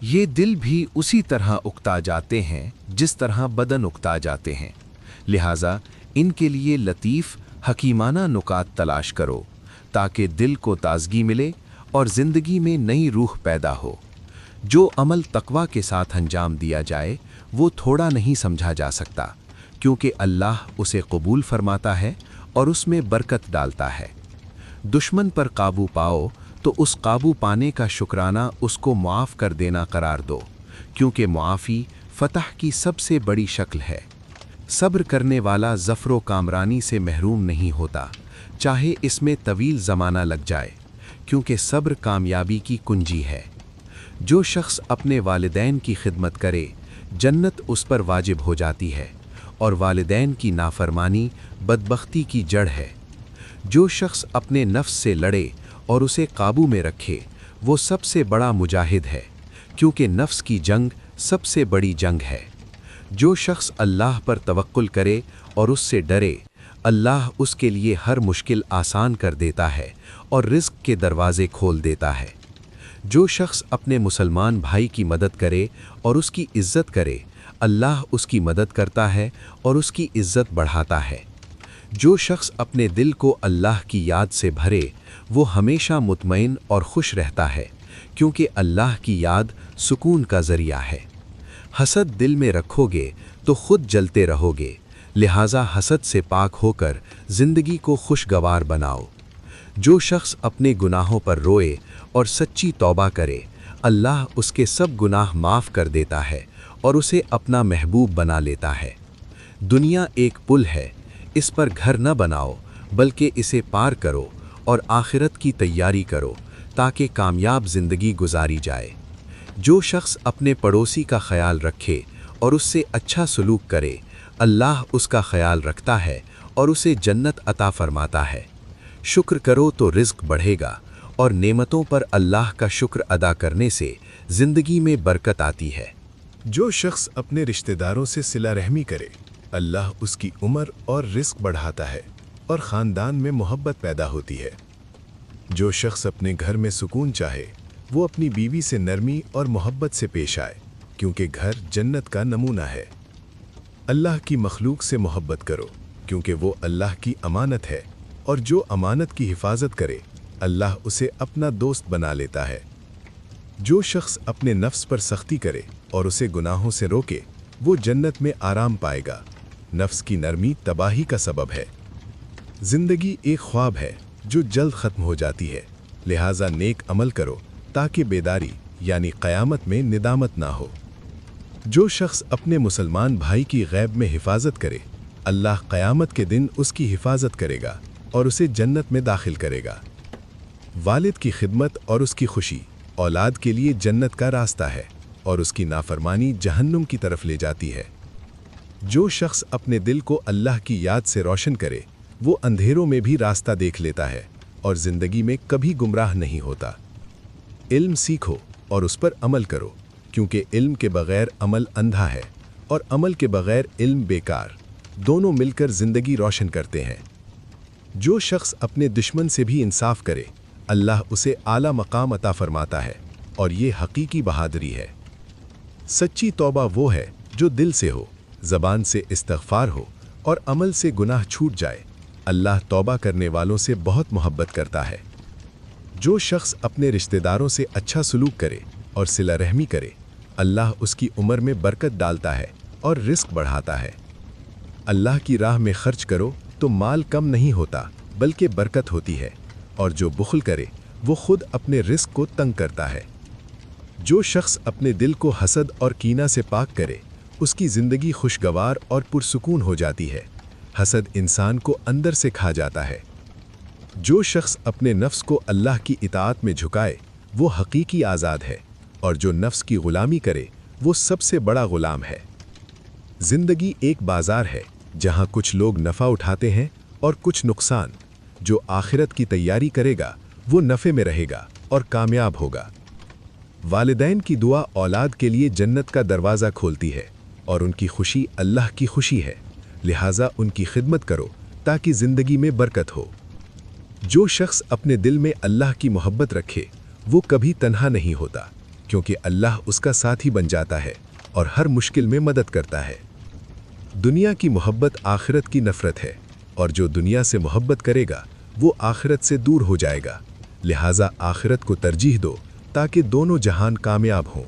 ये दिल भी उसी तरह उकता जाते हैं जिस तरह बदन उकता जाते हैं, लिहाजा इनके लिए लतीफ़ हकीमाना नुकात तलाश करो ताकि दिल को ताजगी मिले और ज़िंदगी में नई रूह पैदा हो। जो अमल तकवा के साथ अंजाम दिया जाए वो थोड़ा नहीं समझा जा सकता, क्योंकि अल्लाह उसे कबूल फरमाता है और उसमें बरकत डालता है। दुश्मन पर काबू पाओ तो उस काबू पाने का शुक्राना उसको मुआफ़ कर देना करार दो, क्योंकि मुआफ़ी फ़तह की सबसे बड़ी शक्ल है। सब्र करने वाला ज़फ़र कामरानी से महरूम नहीं होता, चाहे इसमें तवील ज़माना लग जाए, क्योंकि सब्र कामयाबी की कुंजी है। जो शख्स अपने वालिदैन की खिदमत करे जन्नत उस पर वाजिब हो जाती है, और वालिदैन की नाफरमानी बदबख्ती की जड़ है। जो शख्स अपने नफ्स से लड़े और उसे काबू में रखे वो सबसे बड़ा मुजाहिद है, क्योंकि नफ्स की जंग सबसे बड़ी जंग है। जो शख्स अल्लाह पर तवक्कुल करे और उससे डरे, अल्लाह उसके लिए हर मुश्किल आसान कर देता है और रिज़्क़ के दरवाज़े खोल देता है। जो शख्स अपने मुसलमान भाई की मदद करे और उसकी इज़्ज़त करे, अल्लाह उसकी मदद करता है और उसकी इज़्ज़त बढ़ाता है। जो शख्स अपने दिल को अल्लाह की याद से भरे वो हमेशा मुतमईन और खुश रहता है, क्योंकि अल्लाह की याद सुकून का ज़रिया है। हसद दिल में रखोगे तो खुद जलते रहोगे, लिहाजा हसद से पाक होकर ज़िंदगी को खुशगवार बनाओ। जो शख्स अपने गुनाहों पर रोए और सच्ची तौबा करे, अल्लाह उसके सब गुनाह माफ़ कर देता है और उसे अपना महबूब बना लेता है। दुनिया एक पुल है, इस पर घर न बनाओ बल्कि इसे पार करो और आखिरत की तैयारी करो ताकि कामयाब ज़िंदगी गुजारी जाए। जो शख्स अपने पड़ोसी का ख्याल रखे और उससे अच्छा सलूक करे, अल्लाह उसका ख्याल रखता है और उसे जन्नत अता फरमाता है। शुक्र करो तो रिज़्क़ बढ़ेगा और नेमतों पर अल्लाह का शुक्र अदा करने से ज़िंदगी में बरकत आती है। जो शख्स अपने रिश्तेदारों से सिला रहमी करे, अल्लाह उसकी उम्र और रिज़्क़ बढ़ाता है और ख़ानदान में मोहब्बत पैदा होती है। जो शख्स अपने घर में सुकून चाहे वो अपनी बीवी से नरमी और मोहब्बत से पेश आए, क्योंकि घर जन्नत का नमूना है। अल्लाह की मखलूक से मोहब्बत करो, क्योंकि वो अल्लाह की अमानत है, और जो अमानत की हिफाजत करे अल्लाह उसे अपना दोस्त बना लेता है। जो शख्स अपने नफ्स पर सख्ती करे और उसे गुनाहों से रोके वो जन्नत में आराम पाएगा। नफ्स की नरमी तबाही का सबब है। ज़िंदगी एक ख्वाब है जो जल्द ख़त्म हो जाती है, लिहाजा नेक अमल करो ताकि बेदारी यानी क़यामत में निदामत ना हो। जो शख्स अपने मुसलमान भाई की गैब में हिफाजत करे, अल्लाह क़यामत के दिन उसकी हिफाजत करेगा और उसे जन्नत में दाखिल करेगा। वालिद की खिदमत और उसकी खुशी औलाद के लिए जन्नत का रास्ता है और उसकी नाफरमानी जहन्नुम की तरफ ले जाती है। जो शख्स अपने दिल को अल्लाह की याद से रोशन करे वो अंधेरों में भी रास्ता देख लेता है और ज़िंदगी में कभी गुमराह नहीं होता। इल्म सीखो और उस पर अमल करो, क्योंकि इल्म के बग़ैर अमल अंधा है और अमल के बग़ैर इल्म बेकार। दोनों मिलकर ज़िंदगी रोशन करते हैं। जो शख्स अपने दुश्मन से भी इंसाफ करे, अल्लाह उसे आला मकाम अता फरमाता है और ये हकीकी बहादुरी है। सच्ची तौबा वो है जो दिल से हो, ज़बान से इस्तग़फ़ार हो और अमल से गुनाह छूट जाए। अल्लाह तौबा करने वालों से बहुत मोहब्बत करता है। जो शख्स अपने रिश्तेदारों से अच्छा सलूक करे और सिला रहमी करे, अल्लाह उसकी उम्र में बरकत डालता है और रिज़्क़ बढ़ाता है। अल्लाह की राह में खर्च करो तो माल कम नहीं होता बल्कि बरकत होती है, और जो बुख़्ल करे वो खुद अपने रिज़्क़ को तंग करता है। जो शख्स अपने दिल को हसद और कीना से पाक करे, उसकी ज़िंदगी खुशगवार और पुरसुकून हो जाती है। हसद इंसान को अंदर से खा जाता है। जो शख्स अपने नफ्स को अल्लाह की इताअत में झुकाए वो हकीकी आज़ाद है, और जो नफ्स की ग़ुलामी करे वो सबसे बड़ा ग़ुलाम है। ज़िंदगी एक बाज़ार है जहाँ कुछ लोग नफ़ा उठाते हैं और कुछ नुकसान। जो आखिरत की तैयारी करेगा वो नफ़े में रहेगा और कामयाब होगा। वालिदैन की दुआ औलाद के लिए जन्नत का दरवाज़ा खोलती है और उनकी खुशी अल्लाह की खुशी है, लिहाजा उनकी खिदमत करो ताकि ज़िंदगी में बरकत हो। जो शख्स अपने दिल में अल्लाह की मोहब्बत रखे वो कभी तन्हा नहीं होता, क्योंकि अल्लाह उसका साथी बन जाता है और हर मुश्किल में मदद करता है। दुनिया की मोहब्बत आखिरत की नफरत है, और जो दुनिया से मोहब्बत करेगा वो आखिरत से दूर हो जाएगा। लिहाजा आखिरत को तरजीह दो ताकि दोनों जहान कामयाब हों।